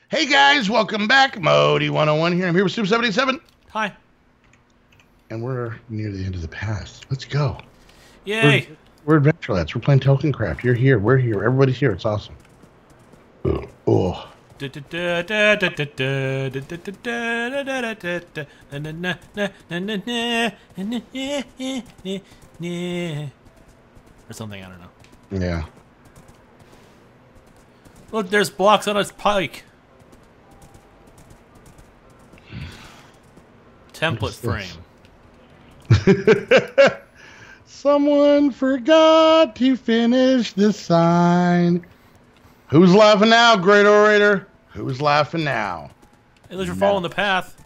Hey guys, welcome back. Modii 101 here. I'm here with Super 77. Hi. And we're near the end of the past. Let's go. Yay. We're adventure lads. We're playing TolkienCraft. You're here. We're here. Everybody's here. It's awesome. Oh. Or something, I don't know. Yeah. Look, there's blocks on its pike. Template frame. Someone forgot to finish the sign. Who's laughing now, great orator? Who's laughing now? At least you're following the path.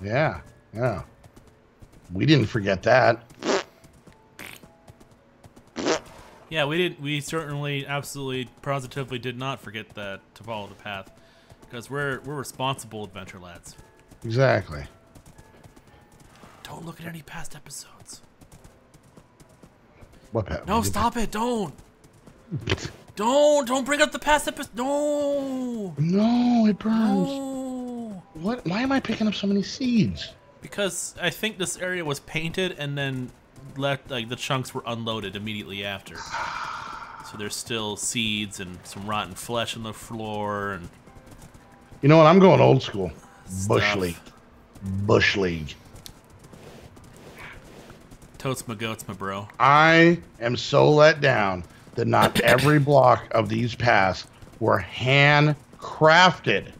Yeah, yeah. We didn't forget that. Yeah, we did. We certainly, absolutely, positively did not forget that to follow the path, because we're responsible adventure lads. Exactly. Don't look at any past episodes. What path? No, stop it! Don't. Don't bring up the past episode. No. No, it burns. No. What? Why am I picking up so many seeds? Because I think this area was painted and then left, like the chunks were unloaded immediately after. So there's still seeds and some rotten flesh on the floor and. You know what? I'm going old school. Bush Stuff. League. Bush League. Totes my goats, my bro. I am so let down that not every block of these paths were handcrafted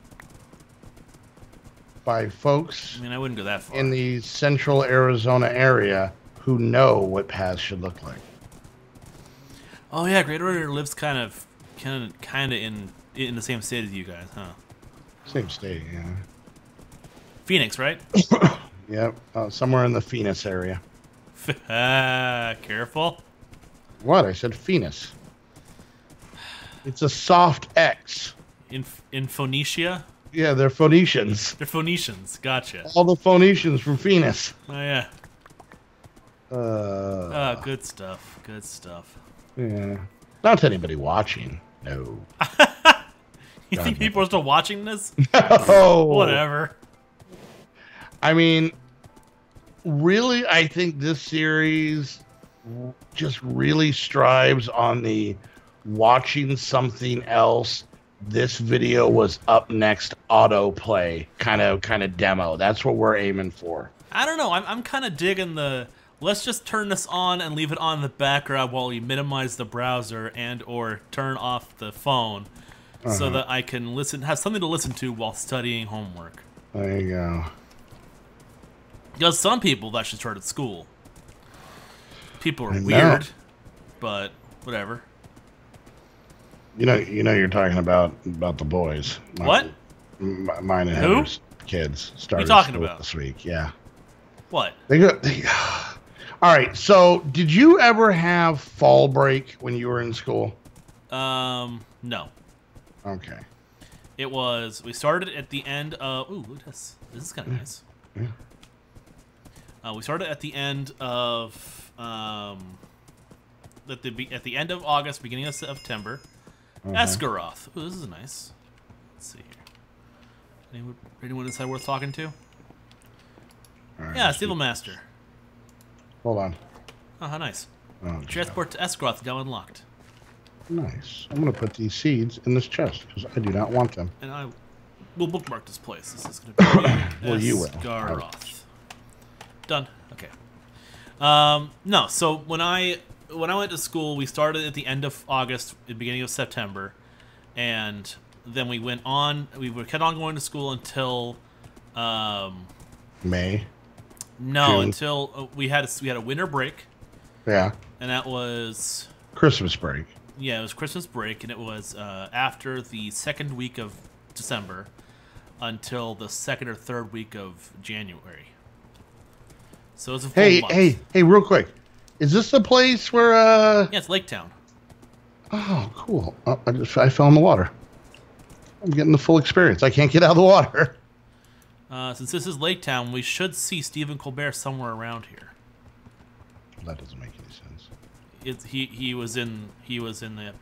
by folks I mean, I wouldn't go that far. in the central Arizona area who know what paths should look like. Oh yeah, Great Order lives kind of in the same state as you guys, huh? Same state, yeah. Phoenix, right? Yep, somewhere in the Phoenix area. Careful. What? I said Phoenix. It's a soft X. In Phoenicia? Yeah, they're Phoenicians. They're Phoenicians. Gotcha. All the Phoenicians from Phoenix. Oh yeah. Good stuff. Good stuff. Yeah. Not to anybody watching. No. You think people are still watching this? No. Whatever. I mean, really, I think this series just really strives on the watching something else. This video was up next autoplay kind of demo. That's what we're aiming for. I don't know. I'm kind of digging the. Let's just turn this on and leave it on in the background while we minimize the browser and or turn off the phone, so that I can have something to listen to while studying homework. There you go. Because some people that should start at school. People are weird, but whatever. You know, you're talking about the boys. What? Mine and Heather's kids started talking school about? this week. Yeah. What? They go. All right. So, did you ever have fall break when you were in school? No. Okay. It was. We started at the end of. Ooh, this is kind of nice. Yeah. We started at the end of at the end of August, beginning of September. Esgaroth. Ooh, this is nice. Let's see here. Anyone inside worth talking to? Right, Yeah, Steel Master. Hold on. Oh, how nice. Oh, Transport to Esgaroth now unlocked. nice. I'm going to put these seeds in this chest because I do not want them. And I will bookmark this place. This is going to be Well, you will. Esgaroth. Done. Okay. No. So when I went to school, we started at the end of August, the beginning of September, and then we went on. We kept on going to school until May. no, June. until we had a winter break, Yeah. and that was Christmas break. it was Christmas break, and it was after the second week of December until the second or third week of January. So it was a full month. Hey, real quick. Is this the place where, Yeah, it's Lake Town. Oh, cool. Oh, I fell in the water. I'm getting the full experience. I can't get out of the water. Since this is Lake Town, we should see Stephen Colbert somewhere around here. That doesn't make any sense. He was in the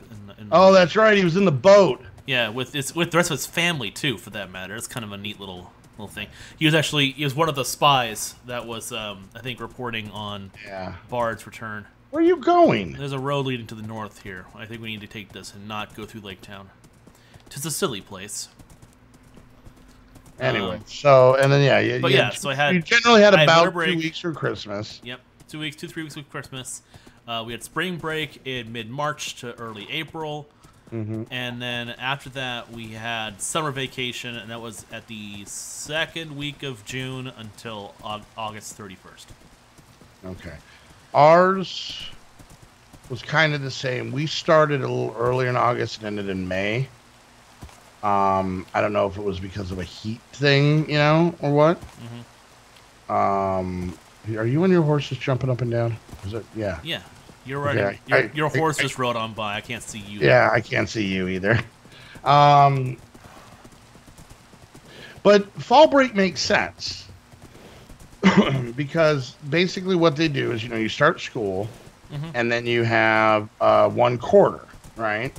Oh, that's right. He was in the boat. Yeah, with the rest of his family too, for that matter. It's kind of a neat little thing. He was one of the spies that was I think reporting on Bard's return. Where are you going? There's a road leading to the north here. I think we need to take this and not go through Lake Town. It's a silly place. Anyway, so and then you generally had about 2 weeks for Christmas. Yep, 2 weeks, 3 weeks with Christmas. We had spring break in mid-March to early April, and then after that we had summer vacation, and that was at the second week of June until August 31st. Okay, ours was kind of the same. We started a little earlier in August and ended in May. I don't know if it was because of a heat thing, or what. Are you and your horse just jumping up and down? Is it? Yeah. Yeah. You're right. Okay, your horse just rode on by. I can't see you. Yeah, I can't see you either. But fall break makes sense because basically what they do is, you start school and then you have 1 quarter, right?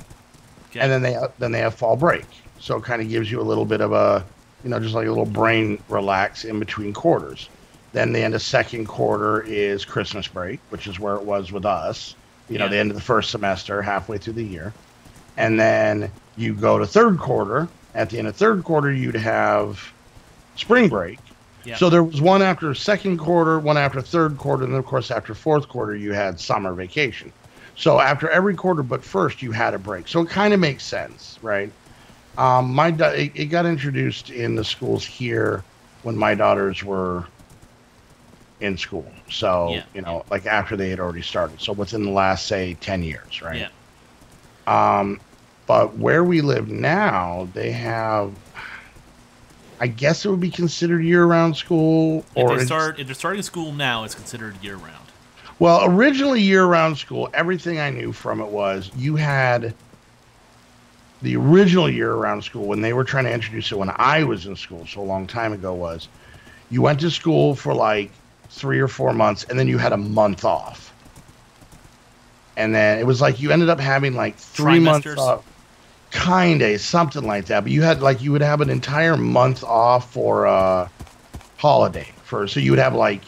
Okay. And then they have fall break. So it kind of gives you a little bit of a, just like a little brain relax in between quarters. Then the end of second quarter is Christmas break, which is where it was with us. The end of the first semester, halfway through the year. And then you go to third quarter. At the end of third quarter, you'd have spring break. Yep. So there was one after second quarter, one after third quarter, and then, of course, after fourth quarter, you had summer vacation. So after every quarter but first, you had a break. So it kind of makes sense, right? It got introduced in the schools here when my daughters were in school. So, like after they had already started. So within the last, say, 10 years, right? Yeah. But where we live now, they have, I guess it would be considered year-round school. If they're starting school now, it's considered year-round. Well, originally year-round school, everything I knew from it was you had the original year-round school when they were trying to introduce it when I was in school, so a long time ago, was you went to school for like 3 or 4 months and then you had a month off. And then it was like you ended up having like 3 months off. Kind of, something like that. But you would have an entire month off for a holiday. So you would have like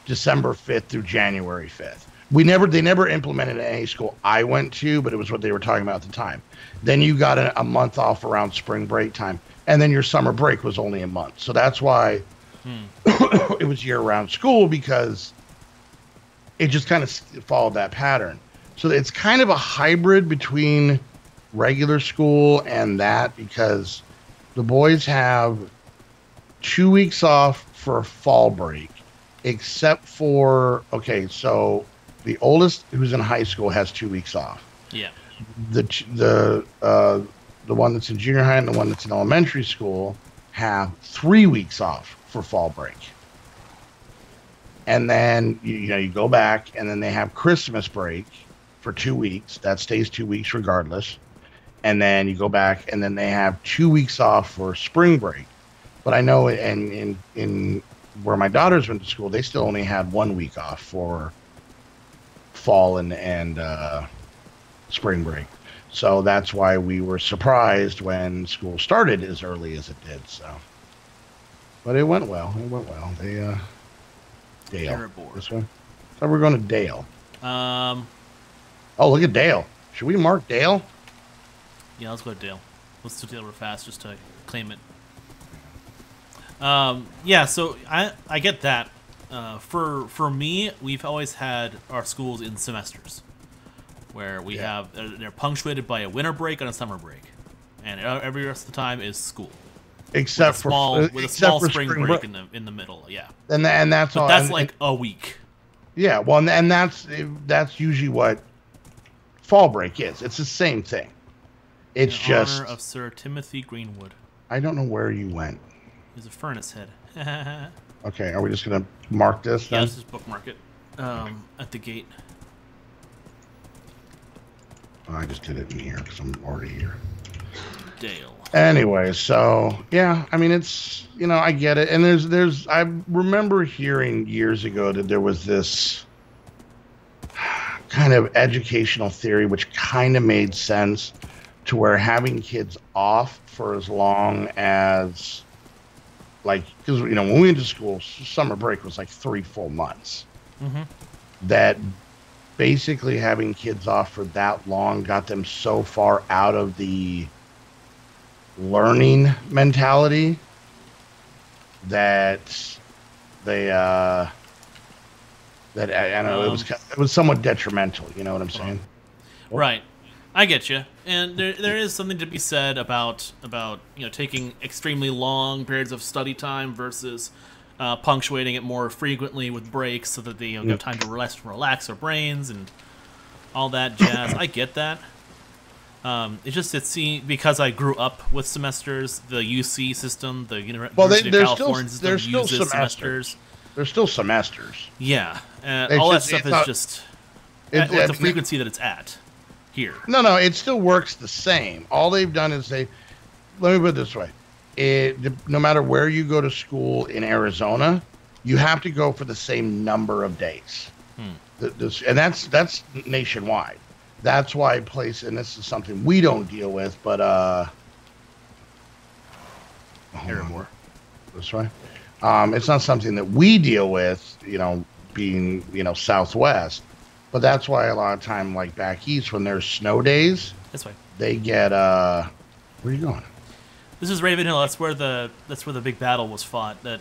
December 5th through January 5th. They never implemented it at any school I went to, but it was what they were talking about at the time. Then you got a month off around spring break time. And then your summer break was only a month. So that's why it was year-round school, because it just kind of followed that pattern. So it's kind of a hybrid between regular school and that, because the boys have 2 weeks off for fall break, except for, so the oldest, who's in high school, has 2 weeks off. Yeah. The one that's in junior high and the one that's in elementary school have 3 weeks off for fall break. And then you go back, and then they have Christmas break for 2 weeks. That stays 2 weeks regardless. And then you go back, and then they have 2 weeks off for spring break. But I know in where my daughters went to school, they still only had 1 week off for fall and spring break. So that's why we were surprised when school started as early as it did. So, but it went well. They Dale. Erebor. This one. So we're going to Dale. Oh, look at Dale. Should we mark Dale? Yeah, let's go to Dale. Let's do Dale real fast just to claim it. Yeah, so I get that. For me, we've always had our schools in semesters, where we have they're punctuated by a winter break and a summer break, and every rest of the time is school, except with a small spring break in the middle. Yeah, and that's all. That's like a week. Yeah, well, and that's usually what fall break is. It's the same thing. It's in just honor of Sir Timothy Greenwood. I don't know where you went. He's a furnace head. Okay, are we just gonna mark this then? Yeah, let's just bookmark it at the gate. Oh, I just did it in here because I'm already here. Dale. Anyway, so yeah, I mean, it's, I get it, and there's I remember hearing years ago that there was this kind of educational theory which kind of made sense, to where having kids off for as long as, like, because when we went to school, summer break was like 3 full months. Mm-hmm. That basically having kids off for that long got them so far out of the learning mentality that they that I don't know, it was somewhat detrimental. You know what I'm saying? Right. I get you, and there is something to be said about taking extremely long periods of study time versus punctuating it more frequently with breaks so that they have time to relax their brains and all that jazz. I get that. Because I grew up with semesters, the UC system, the University of California system uses semesters. There's still semesters. Yeah, all that stuff is just the frequency that it's at. Here. No, it still works the same. All they've done is let me put it this way. No matter where you go to school in Arizona, you have to go for the same number of days. And that's nationwide. That's why and this is something we don't deal with, but Erebor. This way. It's not something that we deal with, being, Southwest. But that's why a lot of time, like back east, when there's snow days, this way, they get where are you going? This is Raven Hill. That's where the big battle was fought. The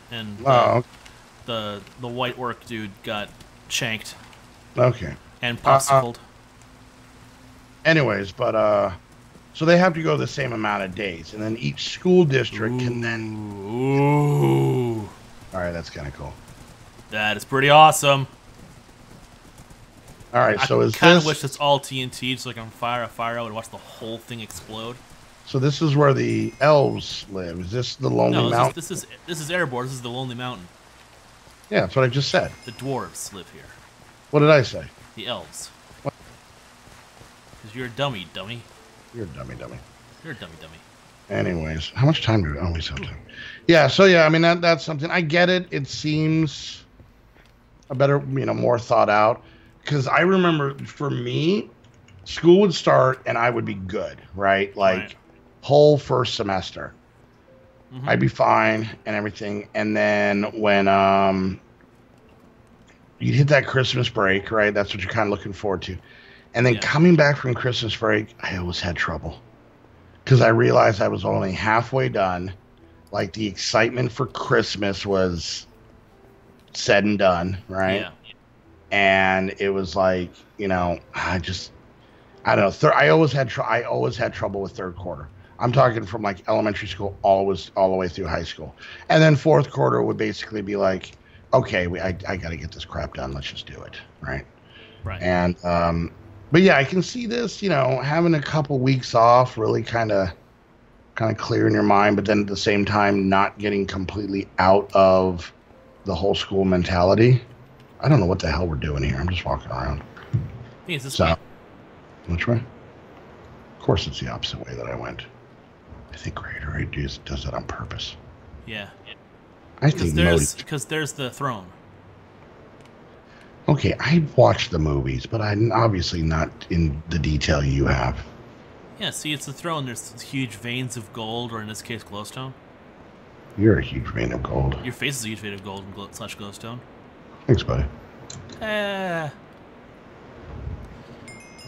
white orc dude got shanked. Okay. And popsicled. Anyways, but so they have to go the same amount of days, and then each school district can then. Ooh. All right, that's kind of cool. That is pretty awesome. All right, so I kind of wish it's all TNT, so I can fire a fire out and watch the whole thing explode. So this is where the elves live. Is this the Lonely Mountain? This is Erebor. This is the Lonely Mountain. Yeah, that's what I just said. The dwarves live here. What did I say? The elves. Because you're a dummy. You're a dummy. You're a dummy. Anyways, how much time do we always have time? Yeah, so I mean that's something. I get it. It seems a better, more thought out. Because I remember, for me, school would start and I would be good, right? Like, whole first semester. Mm-hmm. I'd be fine and everything. And then when you'd hit that Christmas break, right? That's what you're kind of looking forward to. And then coming back from Christmas break, I always had trouble. Because I realized I was only halfway done. Like, the excitement for Christmas was said and done, right? Yeah. And it was like, I don't know. I always had trouble with third quarter. I'm talking from like elementary school all the way through high school. And then fourth quarter would basically be like, okay, I got to get this crap done. Let's just do it. Right. Right. And, but yeah, I can see this, having a couple weeks off, really kind of clearing your mind, but then at the same time, not getting completely out of the whole school mentality. I don't know what the hell we're doing here. I'm just walking around. Is this way? Which way? Of course, it's the opposite way that I went. I think Creator does that on purpose. Yeah. I think because there's the throne. Okay, I watched the movies, but I'm obviously not in the detail you have. Yeah, see, it's the throne. There's huge veins of gold, or in this case, glowstone. You're a huge vein of gold. Your face is a huge vein of gold / glowstone. Thanks, buddy. All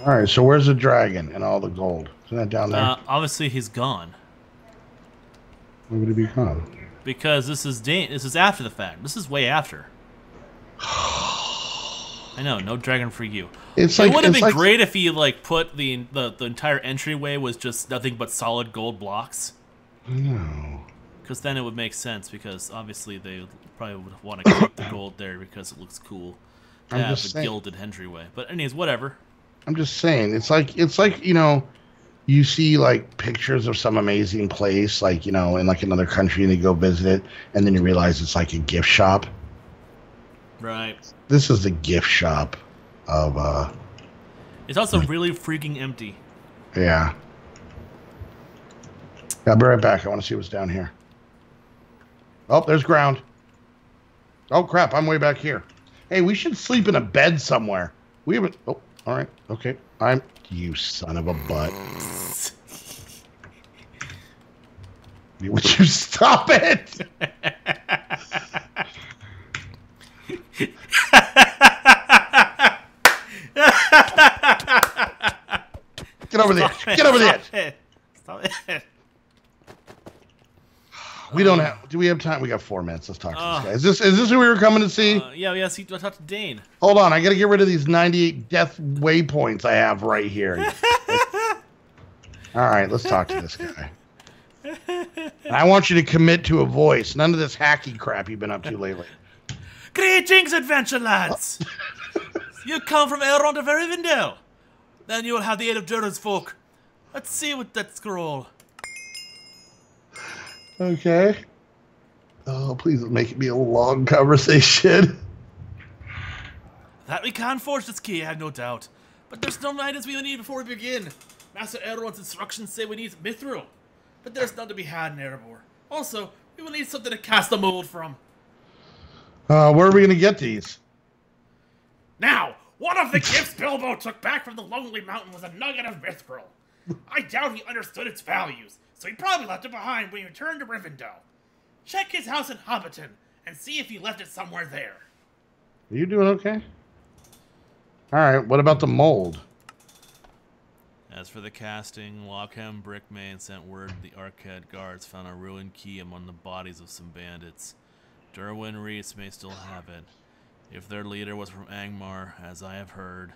right, so where's the dragon and all the gold? Isn't that down there? Obviously, he's gone. Why would he be gone? Because this is after the fact. This is way after. I know, no dragon for you. It would have been great if you put the entire entryway was just nothing but solid gold blocks. No. Because then it would make sense. Because obviously they probably would want to keep the gold there because it looks cool to have a gilded entryway. But anyways, whatever. I'm just saying, it's like you see pictures of some amazing place, in another country, and you go visit it, and then you realize it's like a gift shop. Right. This is the gift shop of. It's also really freaking empty. Yeah. I'll be right back. I want to see what's down here. Oh, there's ground. Oh crap! I'm way back here. Hey, we should sleep in a bed somewhere. We haven't. Oh, all right. Okay. You son of a butt. Would you stop it? Get over the edge. Get over the edge. Stop it. We don't have. Do we have time? We got 4 minutes. Let's talk to this guy. Is this who we were coming to see? Yeah. See, I'll talk to Dane. Hold on. I got to get rid of these 98 death waypoints I have right here. All right. Let's talk to this guy. And I want you to commit to a voice. None of this hacky crap you've been up to lately. Greetings, adventure lads. You come from Erebor to Rivendell. Then you will have the aid of Durin's folk. Let's see what that scroll. Okay. Oh, please make it be a long conversation. That we can forge this key, I have no doubt. But there's some items we will need before we begin. Master Erebord's instructions say we need mithril. But there's none to be had in Erebor. Also, we will need something to cast the mold from. Where are we going to get these? Now, one of the gifts Bilbo took back from the Lonely Mountain was a nugget of mithril. I doubt he understood its values, so he probably left it behind when he returned to Rivendell. Check his house in Hobbiton and see if he left it somewhere there. Are you doing okay? All right, what about the mold? As for the casting, Lockham Brickman sent word the Arcade guards found a ruined key among the bodies of some bandits. Derwin Reese may still have it. If their leader was from Angmar, as I have heard,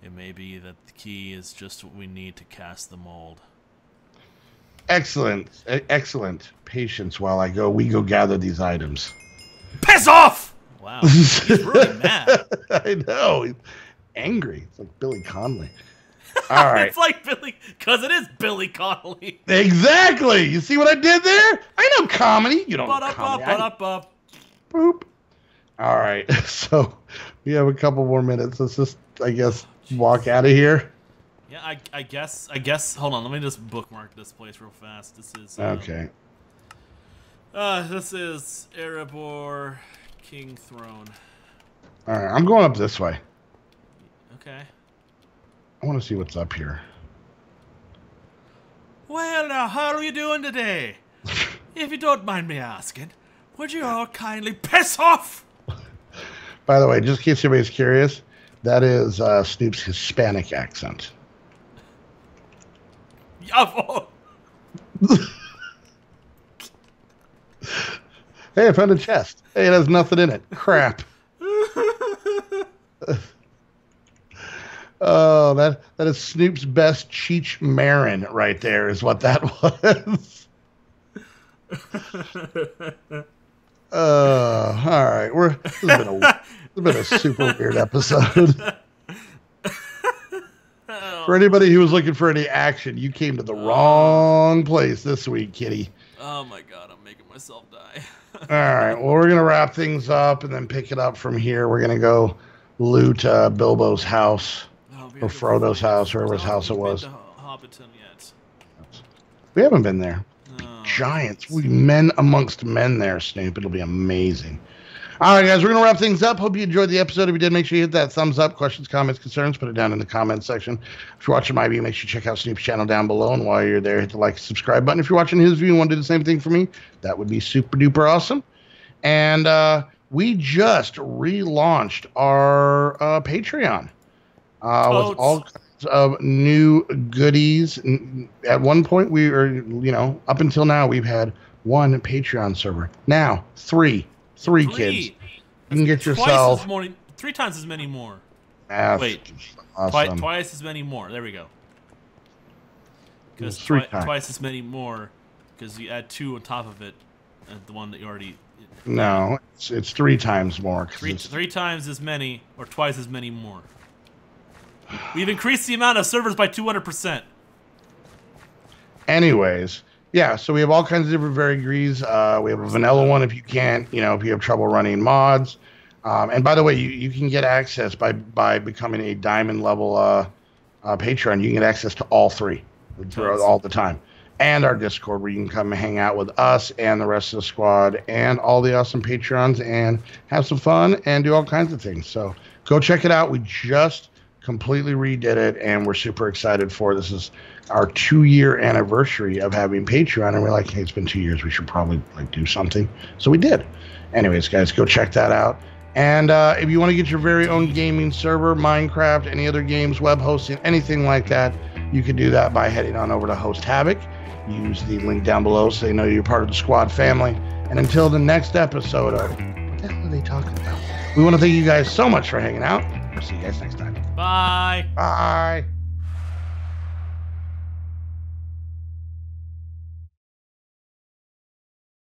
it may be that the key is just what we need to cast the mold. Excellent. Excellent. Patience while we go gather these items. Piss off! Wow, he's really mad. I know. He's angry. It's like Billy Connolly. All right. It's like Billy, because it is Billy Connolly. Exactly. You see what I did there? I know comedy. You don't know comedy. Boop. All right. So we have a couple more minutes. Let's just, I guess, walk out of here. Yeah, I guess. Hold on. Let me just bookmark this place real fast. This is okay. This is Erebor King Throne. All right. I'm going up this way. Okay. I want to see what's up here. Well, now, how are you doing today? If you don't mind me asking, would you all kindly piss off? By the way, just in case anybody's curious, that is Snoop's Hispanic accent. Hey, I found a chest. Hey, it has nothing in it. Crap. Oh, that is Snoop's best Cheech Marin right there is what that was. All right. This has been a super weird episode. For anybody who was looking for any action, you came to the wrong place this week, kitty. Oh my god, I'm making myself die. All right. Well, we're going to wrap things up and then pick it up from here. We're going to go loot Bilbo's house. Or Frodo's house, or whoever's house it was. Hobbiton yet. We haven't been there. Giants. We men amongst men there, Snoop. It'll be amazing. All right, guys, we're going to wrap things up. Hope you enjoyed the episode. If you did, make sure you hit that thumbs up. Questions, comments, concerns, put it down in the comments section. If you're watching my view, make sure you check out Snoop's channel down below. And while you're there, hit the like and subscribe button. If you're watching his view and want to do the same thing for me, that would be super duper awesome. And we just relaunched our Patreon. With all kinds of new goodies. At one point, we were, up until now, we've had 1 Patreon server. Now, 3 kids. You can get yourself 3 times as many more. Wait, awesome. Twice as many more. There we go. Because twice as many more, because you add 2 on top of it, the one that you already. No, it's 3 times more. 3 times as many, or twice as many more. We've increased the amount of servers by 200%. Anyways, yeah, so we have all kinds of different varieties. We have a vanilla one if you can't, if you have trouble running mods. And by the way, you can get access by becoming a diamond level Patreon. You can get access to all 3 all the time. And our Discord, where you can come and hang out with us and the rest of the squad and all the awesome Patreons and have some fun and do all kinds of things. So go check it out. We just completely redid it, and we're super excited for it. This is our 2-year anniversary of having Patreon, and we're like, hey, it's been 2 years. We should probably like do something. So we did. Anyways, guys, go check that out. And if you want to get your very own gaming server, Minecraft, any other games, web hosting, anything like that, you can do that by heading on over to HostHavoc. Use the link down below so they know you're part of the squad family. And until the next episode of what the hell are they talking about? We want to thank you guys so much for hanging out. We'll see you guys next time. Bye. Bye.